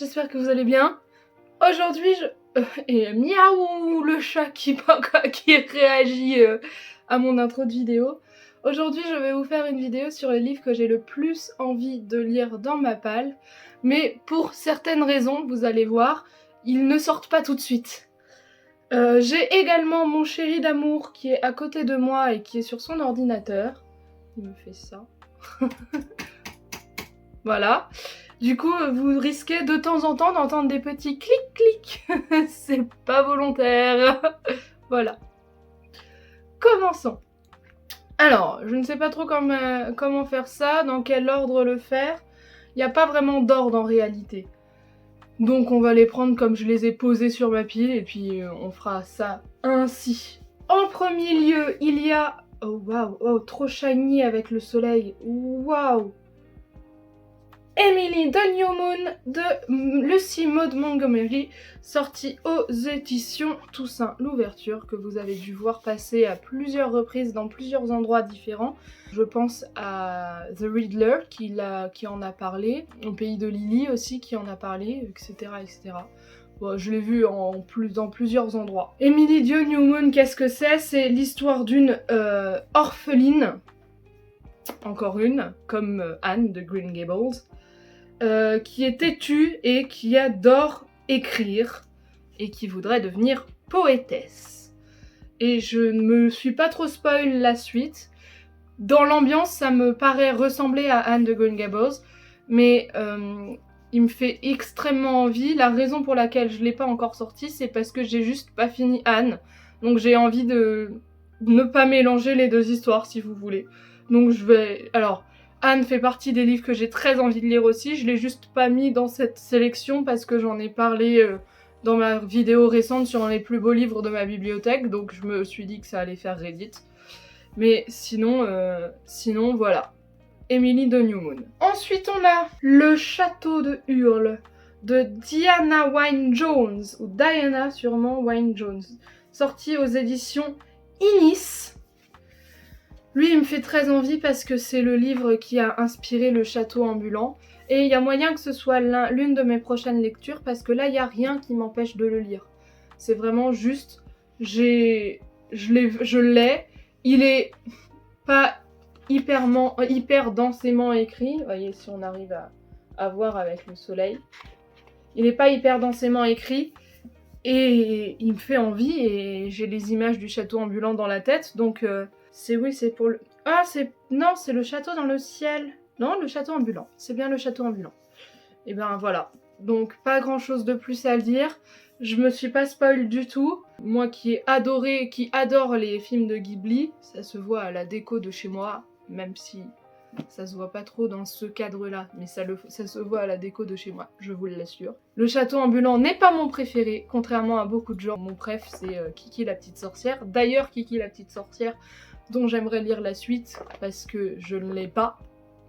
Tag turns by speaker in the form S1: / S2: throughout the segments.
S1: j'espère que vous allez bien. Aujourd'hui, et miaou, le chat qui réagit à mon intro de vidéo. Aujourd'hui, je vais vous faire une vidéo sur les livres que j'ai le plus envie de lire dans ma palle. Mais pour certaines raisons, vous allez voir, ils ne sortent pas tout de suite. J'ai également mon chéri d'amour qui est à côté de moi et qui est sur son ordinateur. Il me fait ça. Voilà. Du coup, vous risquez de temps en temps d'entendre des petits clic-clic. C'est pas volontaire. Voilà. Commençons. Alors, je ne sais pas trop comment faire ça, dans quel ordre le faire. Il n'y a pas vraiment d'ordre en réalité. Donc on va les prendre comme je les ai posés sur ma pile et puis on fera ça ainsi. En premier lieu, il y a... Oh waouh, oh trop shiny avec le soleil. Waouh. Emily the New Moon de Lucy Maud Montgomery, sortie aux éditions Toussaint Louverture, que vous avez dû voir passer à plusieurs reprises dans plusieurs endroits différents. Je pense à The Riddler qui en a parlé, au Pays de Lily aussi qui en a parlé, etc. etc. Bon, je l'ai vu dans plusieurs endroits. Emily the New Moon, qu'est-ce que c'est? C'est l'histoire d'une orpheline, encore une, comme Anne de Green Gables, qui est têtue et qui adore écrire et qui voudrait devenir poétesse. Et je ne me suis pas trop spoil la suite. Dans l'ambiance, ça me paraît ressembler à Anne de Green Gables, mais il me fait extrêmement envie. La raison pour laquelle je l'ai pas encore sorti, c'est parce que j'ai juste pas fini Anne. Donc j'ai envie de ne pas mélanger les deux histoires, si vous voulez. Donc je vais... Alors... Anne fait partie des livres que j'ai très envie de lire aussi, je l'ai juste pas mis dans cette sélection parce que j'en ai parlé dans ma vidéo récente sur les plus beaux livres de ma bibliothèque, donc je me suis dit que ça allait faire Reddit. Mais sinon voilà. Emily the New Moon. Ensuite on a Le Château de Hurle de Diana Wynne-Jones, ou Diana sûrement Wynne-Jones, sorti aux éditions Inis. Lui, il me fait très envie parce que c'est le livre qui a inspiré Le Château ambulant. Et il y a moyen que ce soit l'une de mes prochaines lectures parce que là, il n'y a rien qui m'empêche de le lire. C'est vraiment juste, je l'ai. Il est pas hyper densément écrit. Vous voyez, si on arrive à voir avec le soleil. Il n'est pas hyper densément écrit. Et il me fait envie et j'ai les images du château ambulant dans la tête. Donc... c'est pour le... Ah, non, c'est le château dans le ciel. Non, le château ambulant. C'est bien le château ambulant. Et ben voilà. Donc, pas grand-chose de plus à le dire. Je me suis pas spoil du tout. Moi qui adore les films de Ghibli, ça se voit à la déco de chez moi, même si ça se voit pas trop dans ce cadre-là, mais ça se voit à la déco de chez moi, je vous l'assure. Le château ambulant n'est pas mon préféré, contrairement à beaucoup de gens. Mon préf, c'est Kiki la petite sorcière. D'ailleurs, Kiki la petite sorcière, dont j'aimerais lire la suite, parce que je ne l'ai pas.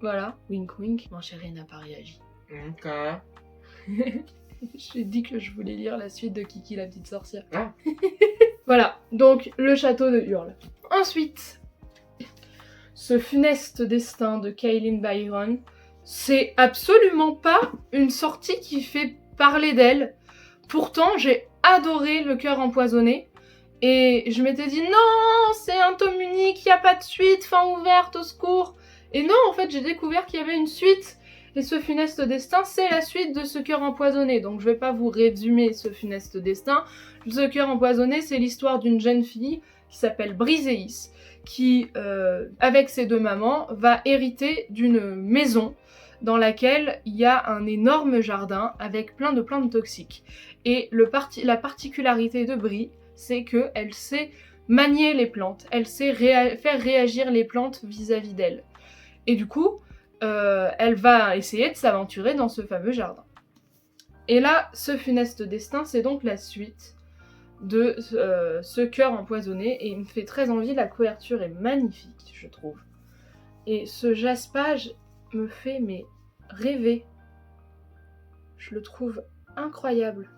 S1: Voilà, wink wink. Mon chéri n'a pas réagi.
S2: Ok.
S1: J'ai dit que je voulais lire la suite de Kiki la petite sorcière. Ah. Voilà, donc Le Château de Hurle. Ensuite, Ce funeste destin de Kailyn Byron. C'est absolument pas une sortie qui fait parler d'elle. Pourtant, j'ai adoré Le Cœur empoisonné. Et je m'étais dit, non, c'est un tome unique, il n'y a pas de suite, fin ouverte, au secours. Et non, en fait, j'ai découvert qu'il y avait une suite. Et Ce funeste destin, c'est la suite de Ce Cœur empoisonné. Donc je vais pas vous résumer Ce funeste destin. Ce Cœur empoisonné, c'est l'histoire d'une jeune fille qui s'appelle Briseis, qui, avec ses deux mamans, va hériter d'une maison dans laquelle il y a un énorme jardin avec plein de plantes toxiques. Et la particularité de Bri, c'est qu'elle sait manier les plantes, elle sait faire réagir les plantes vis-à-vis d'elle. Et du coup, elle va essayer de s'aventurer dans ce fameux jardin. Et là, Ce funeste destin, c'est donc la suite de Ce cœur empoisonné, et il me fait très envie, la couverture est magnifique, je trouve. Et ce jaspage me fait rêver. Je le trouve incroyable.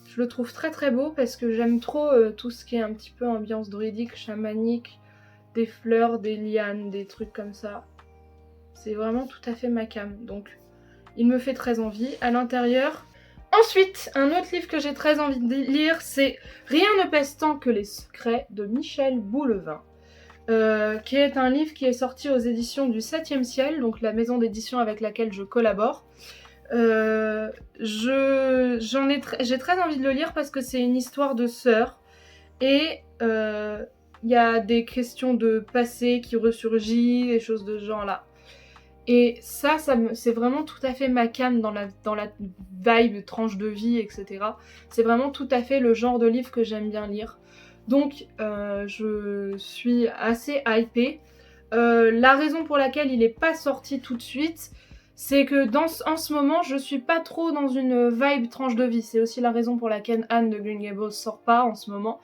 S1: Je le trouve très très beau parce que j'aime trop tout ce qui est un petit peu ambiance druidique, chamanique, des fleurs, des lianes, des trucs comme ça. C'est vraiment tout à fait ma came. Donc Il me fait très envie. À l'intérieur... Ensuite, un autre livre que j'ai très envie de lire, c'est Rien ne pèse tant que les secrets de Michel Boulevin. Qui est un livre qui est sorti aux éditions du 7e ciel, donc la maison d'édition avec laquelle je collabore. J'ai très envie de le lire parce que c'est une histoire de sœurs et il y a des questions de passé qui ressurgissent, des choses de ce genre-là. Et ça c'est vraiment tout à fait ma came dans la vibe, tranche de vie, etc. C'est vraiment tout à fait le genre de livre que j'aime bien lire. Donc je suis assez hypée. La raison pour laquelle il n'est pas sorti tout de suite, c'est que en ce moment, je suis pas trop dans une vibe tranche de vie. C'est aussi la raison pour laquelle Anne de Green Gables sort pas en ce moment.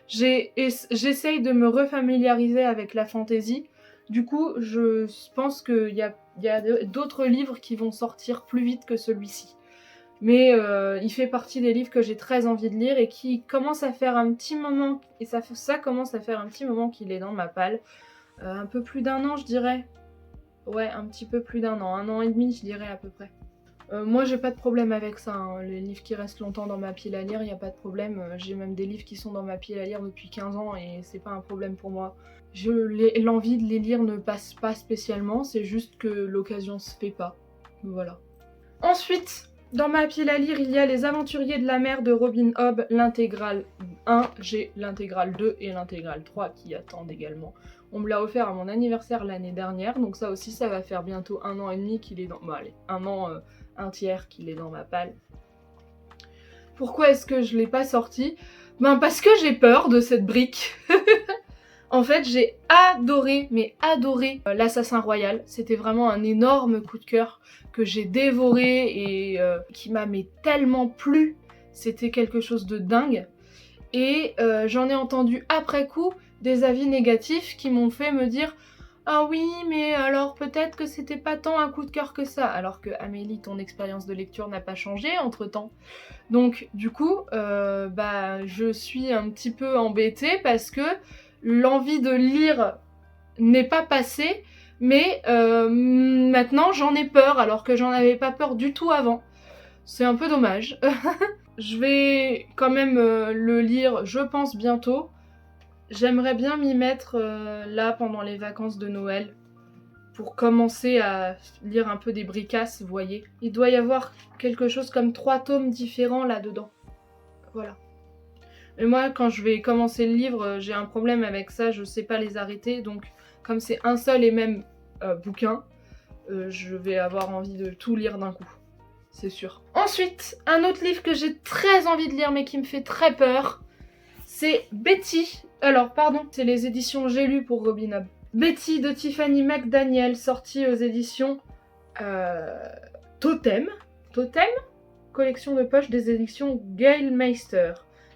S1: J'essaye de me refamiliariser avec la fantasy. Du coup, je pense qu'il y a d'autres livres qui vont sortir plus vite que celui-ci. Mais il fait partie des livres que j'ai très envie de lire et qui commence à faire un petit moment, et ça commence à faire un petit moment qu'il est dans ma palle. Un peu plus d'1 an, je dirais. Ouais, un petit peu plus d'1 an, 1 an et demi, je dirais à peu près. Moi, j'ai pas de problème avec ça, hein. Les livres qui restent longtemps dans ma pile à lire, y a pas de problème. J'ai même des livres qui sont dans ma pile à lire depuis 15 ans et c'est pas un problème pour moi. L'envie de les lire ne passe pas spécialement, c'est juste que l'occasion se fait pas. Voilà. Ensuite, dans ma pile à lire, il y a Les Aventuriers de la mer de Robin Hobb, l'intégrale 1, j'ai l'intégrale 2 et l'intégrale 3 qui attendent également. On me l'a offert à mon anniversaire l'année dernière, donc ça aussi ça va faire bientôt 1 an et demi qu'il est dans... Bon allez, 1 an, un tiers qu'il est dans ma palle. Pourquoi est-ce que je l'ai pas sorti? Ben parce que j'ai peur de cette brique. En fait, j'ai adoré, mais adoré l'Assassin Royal. C'était vraiment un énorme coup de cœur que j'ai dévoré et qui m'a tellement plu. C'était quelque chose de dingue. Et j'en ai entendu après coup des avis négatifs qui m'ont fait me dire « Ah oui, mais alors peut-être que c'était pas tant un coup de cœur que ça. » Alors que Amélie, ton expérience de lecture n'a pas changé entre-temps. Donc du coup, je suis un petit peu embêtée parce que l'envie de lire n'est pas passée, mais maintenant j'en ai peur alors que j'en avais pas peur du tout avant. C'est un peu dommage. Je vais quand même le lire, je pense, bientôt. J'aimerais bien m'y mettre là pendant les vacances de Noël pour commencer à lire un peu des bricasses, vous voyez. Il doit y avoir quelque chose comme 3 tomes différents là-dedans. Voilà. Mais moi, quand je vais commencer le livre, j'ai un problème avec ça, je sais pas les arrêter. Donc, comme c'est un seul et même bouquin, je vais avoir envie de tout lire d'un coup. C'est sûr. Ensuite, un autre livre que j'ai très envie de lire mais qui me fait très peur, c'est Betty. Alors, pardon, c'est les éditions J'ai lu pour Robin Hobb. Betty de Tiffany McDaniel, sortie aux éditions Totem. Totem, collection de poche des éditions Gale-Meister.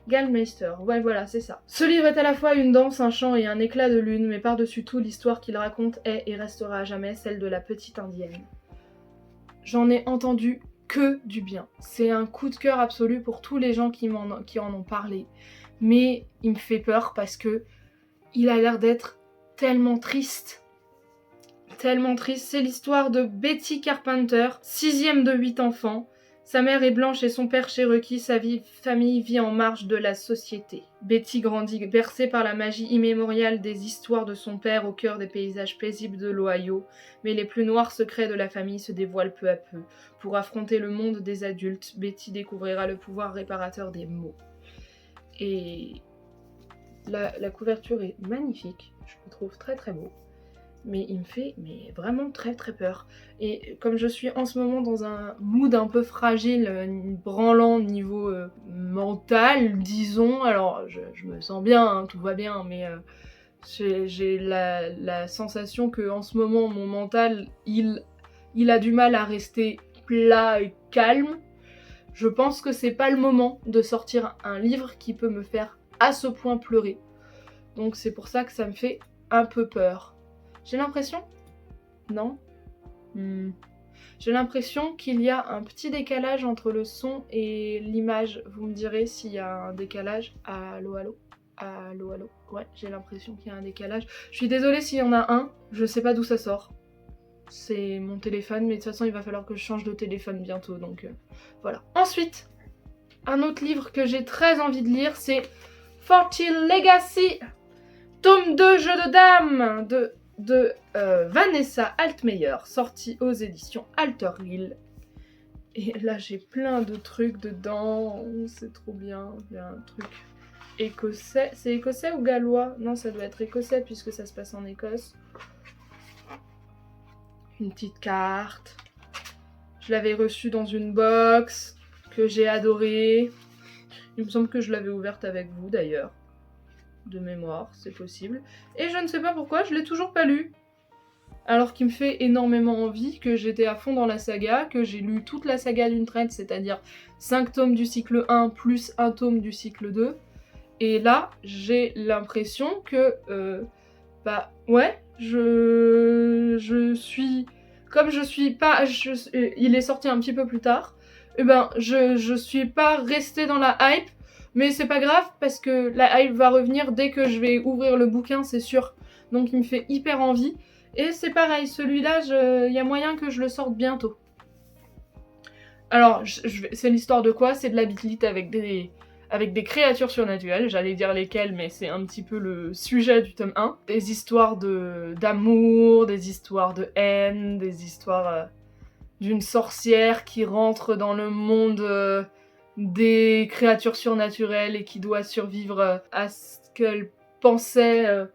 S1: Gale-Meister, ouais voilà, c'est ça. Ce livre est à la fois une danse, un chant et un éclat de lune, mais par-dessus tout, l'histoire qu'il raconte est et restera à jamais celle de la petite indienne. J'en ai entendu que du bien. C'est un coup de cœur absolu pour tous les gens qui en ont parlé. Mais il me fait peur parce que il a l'air d'être tellement triste. Tellement triste. C'est l'histoire de Betty Carpenter, 6e de 8 enfants. Sa mère est blanche et son père cherokee, sa famille vit en marge de la société. Betty grandit bercée par la magie immémoriale des histoires de son père au cœur des paysages paisibles de l'Ohio, mais les plus noirs secrets de la famille se dévoilent peu à peu. Pour affronter le monde des adultes, Betty découvrira le pouvoir réparateur des mots. Et la couverture est magnifique, je le trouve très très beau. Mais il me fait vraiment très très peur. Et comme je suis en ce moment dans un mood un peu fragile, branlant niveau mental, disons, alors je me sens bien, hein, tout va bien, mais j'ai la sensation que en ce moment mon mental, il a du mal à rester plat et calme. Je pense que c'est pas le moment de sortir un livre qui peut me faire à ce point pleurer. Donc c'est pour ça que ça me fait un peu peur. J'ai l'impression... Non J'ai l'impression qu'il y a un petit décalage entre le son et l'image. Vous me direz s'il y a un décalage. Allô, allô? Allô, allô? Ouais, j'ai l'impression qu'il y a un décalage. Je suis désolée s'il y en a un, je sais pas d'où ça sort. c'est mon téléphone, mais de toute façon il va falloir que je change de téléphone bientôt, donc voilà. Ensuite, un autre livre que j'ai très envie de lire, c'est Forty Legacy, tome 2 Jeu de dames de Vanessa Altmeyer, sorti aux éditions Alterhill. Et là j'ai plein de trucs dedans, c'est trop bien, il y a un truc écossais, c'est écossais ou gallois? Non, ça doit être écossais puisque ça se passe en Écosse. Une petite carte, je l'avais reçue dans une box que j'ai adorée. Il me semble que je l'avais ouverte avec vous d'ailleurs, de mémoire, c'est possible. Et je ne sais pas pourquoi, je l'ai toujours pas lu. Alors qu'il me fait énormément envie, que j'étais à fond dans la saga, que j'ai lu toute la saga d'une traite, c'est-à-dire 5 tomes du cycle 1 plus 1 tome du cycle 2. Et là, j'ai l'impression que, bah ouais, je suis... Comme je suis pas... il est sorti un petit peu plus tard, et ben je suis pas restée dans la hype, mais c'est pas grave, parce que la hype va revenir dès que je vais ouvrir le bouquin, c'est sûr. Donc il me fait hyper envie. Et c'est pareil, celui-là, il y a moyen que je le sorte bientôt. Alors, c'est l'histoire de quoi? C'est de la bitlite avec des créatures surnaturelles. J'allais dire lesquelles, mais c'est un petit peu le sujet du tome 1. Des histoires d'amour, des histoires de haine, des histoires d'une sorcière qui rentre dans le monde des créatures surnaturelles et qui doit survivre à ce qu'elle pensait...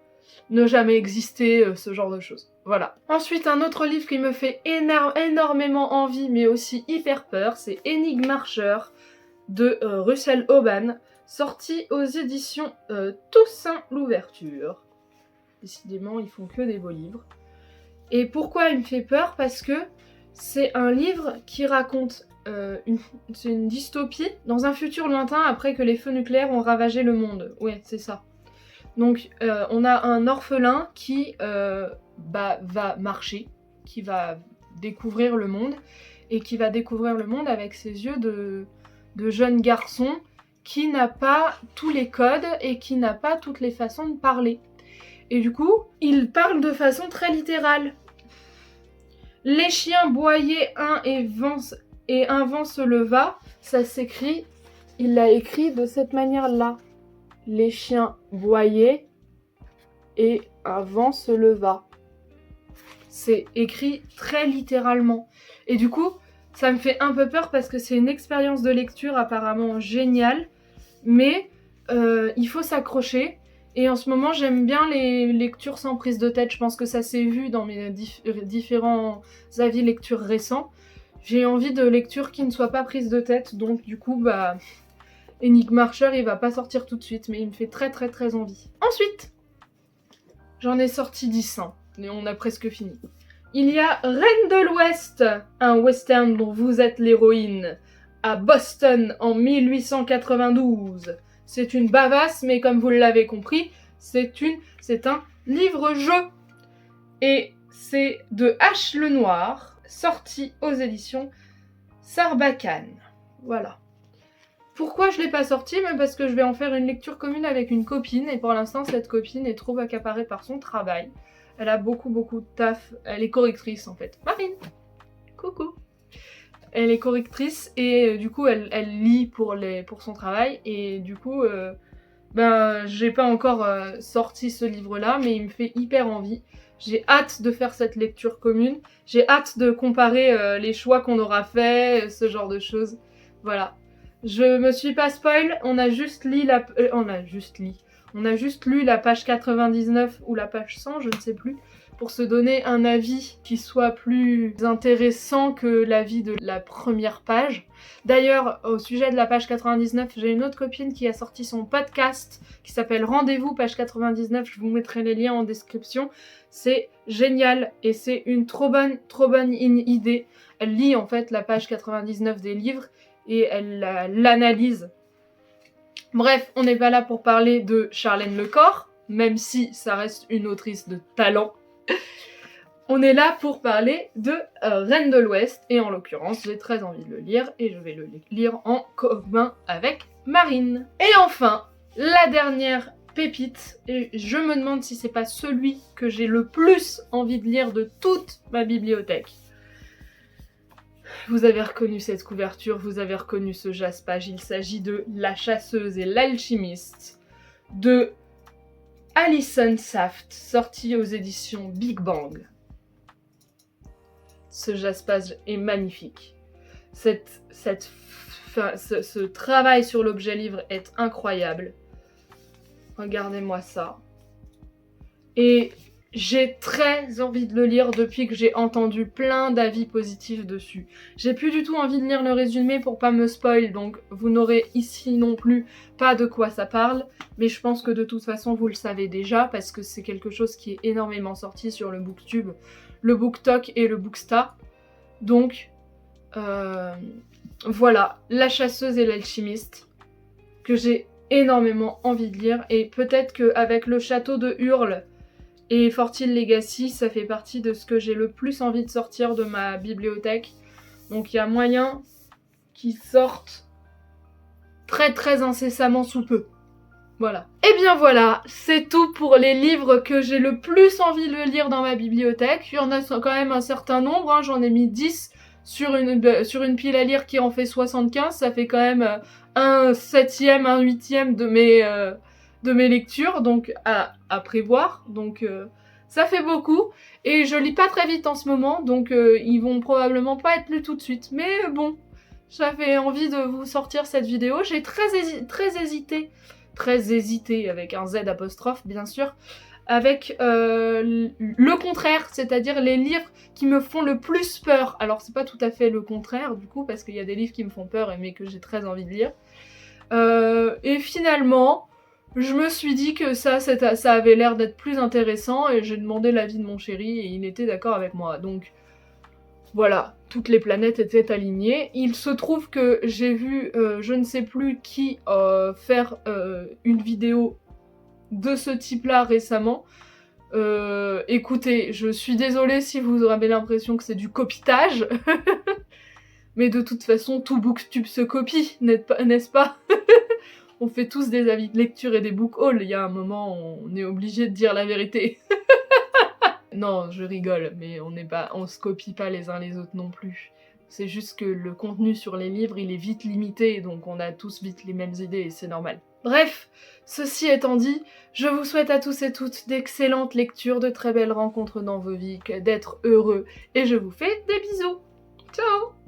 S1: ne jamais exister, ce genre de choses. Voilà. Ensuite, un autre livre qui me fait énormément envie, mais aussi hyper peur, c'est Énigme Marcheur de Russell Hoban, sorti aux éditions Toussaint L'Ouverture. Décidément, ils font que des beaux livres. Et pourquoi il me fait peur? Parce que c'est un livre qui raconte c'est une dystopie dans un futur lointain après que les feux nucléaires ont ravagé le monde. Ouais, c'est ça. Donc on a un orphelin qui va marcher, qui va découvrir le monde, et qui va découvrir le monde avec ses yeux de jeune garçon qui n'a pas tous les codes et qui n'a pas toutes les façons de parler. Et du coup, il parle de façon très littérale. Les chiens boyaient un et un vent se leva, ça s'écrit, il l'a écrit de cette manière-là. Les chiens boyaient et un vent se leva. C'est écrit très littéralement. Et du coup, ça me fait un peu peur parce que c'est une expérience de lecture apparemment géniale, mais il faut s'accrocher. Et en ce moment, j'aime bien les lectures sans prise de tête. Je pense que ça s'est vu dans mes différents avis lecture récents. J'ai envie de lectures qui ne soient pas prises de tête, donc du coup, bah... Énigme Marcheur, il va pas sortir tout de suite, mais il me fait très envie. Ensuite, j'en ai sorti 10, hein, et on a presque fini. Il y a Reine de l'Ouest, un western dont vous êtes l'héroïne, à Boston en 1892. C'est une bavasse, mais comme vous l'avez compris, c'est un livre-jeu. Et c'est de H. Lenoir, sorti aux éditions Sarbacane. Voilà. Pourquoi je l'ai pas sorti? Même parce que je vais en faire une lecture commune avec une copine, et pour l'instant cette copine est trop accaparée par son travail. Elle a beaucoup de taf, elle est correctrice en fait. Marine! Coucou! Elle est correctrice et du coup elle lit pour son travail, et du coup j'ai pas encore sorti ce livre-là, mais il me fait hyper envie. J'ai hâte de faire cette lecture commune, j'ai hâte de comparer les choix qu'on aura fait, ce genre de choses. Voilà. Je me suis pas spoil, on a juste lu la page 99 ou la page 100, je ne sais plus, pour se donner un avis qui soit plus intéressant que l'avis de la première page. D'ailleurs, au sujet de la page 99, j'ai une autre copine qui a sorti son podcast qui s'appelle Rendez-vous page 99, je vous mettrai les liens en description. C'est génial et c'est une trop bonne idée. Elle lit en fait la page 99 des livres et elle l'analyse. Bref, on n'est pas là pour parler de Charlène Lecor, même si ça reste une autrice de talent. On est là pour parler de Reine de l'Ouest, et en l'occurrence, j'ai très envie de le lire, et je vais le lire en commun avec Marine. Et enfin, la dernière pépite et je me demande si c'est pas celui que j'ai le plus envie de lire de toute ma bibliothèque. Vous avez reconnu cette couverture, vous avez reconnu ce jaspage, il s'agit de La chasseuse et l'alchimiste de Alison Saft, sorti aux éditions Big Bang. Ce jaspage est magnifique. Ce travail sur l'objet livre est incroyable. Regardez-moi ça. Et j'ai très envie de le lire depuis que j'ai entendu plein d'avis positifs dessus. J'ai plus du tout envie de lire le résumé pour pas me spoil, donc vous n'aurez ici non plus pas de quoi ça parle. Mais je pense que de toute façon vous le savez déjà parce que c'est quelque chose qui est énormément sorti sur le Booktube, le BookTok et le Booksta. Donc voilà, La chasseuse et l'alchimiste que j'ai énormément envie de lire et peut-être qu'avec le château de Hurle et Fortile Legacy, ça fait partie de ce que j'ai le plus envie de sortir de ma bibliothèque. Donc il y a moyen qu'ils sortent très incessamment sous peu. Voilà. Et bien voilà, c'est tout pour les livres que j'ai le plus envie de lire dans ma bibliothèque. Il y en a quand même un certain nombre, hein. J'en ai mis 10 sur une pile à lire qui en fait 75. Ça fait quand même un 7e, un 8e de mes lectures, donc à prévoir. Donc ça fait beaucoup. Et je lis pas très vite en ce moment, donc ils vont probablement pas être lus tout de suite. Mais bon, j'avais envie de vous sortir cette vidéo. J'ai très hésité avec un Z apostrophe bien sûr, avec le contraire, c'est-à-dire les livres qui me font le plus peur. Alors c'est pas tout à fait le contraire du coup, parce qu'il y a des livres qui me font peur mais que j'ai très envie de lire. Et finalement, je me suis dit que ça avait l'air d'être plus intéressant et j'ai demandé l'avis de mon chéri et il était d'accord avec moi. Donc voilà, toutes les planètes étaient alignées. Il se trouve que j'ai vu je ne sais plus qui faire une vidéo de ce type-là récemment. Écoutez, je suis désolée si vous avez l'impression que c'est du copitage. Mais de toute façon, tout Booktube se copie, n'est-ce pas? On fait tous des avis de lecture et des book hauls. Il y a un moment, on est obligé de dire la vérité. Non, je rigole, mais on se copie pas les uns les autres non plus. C'est juste que le contenu sur les livres, il est vite limité, donc on a tous vite les mêmes idées et c'est normal. Bref, ceci étant dit, je vous souhaite à tous et toutes d'excellentes lectures, de très belles rencontres dans vos vies, d'être heureux, et je vous fais des bisous. Ciao!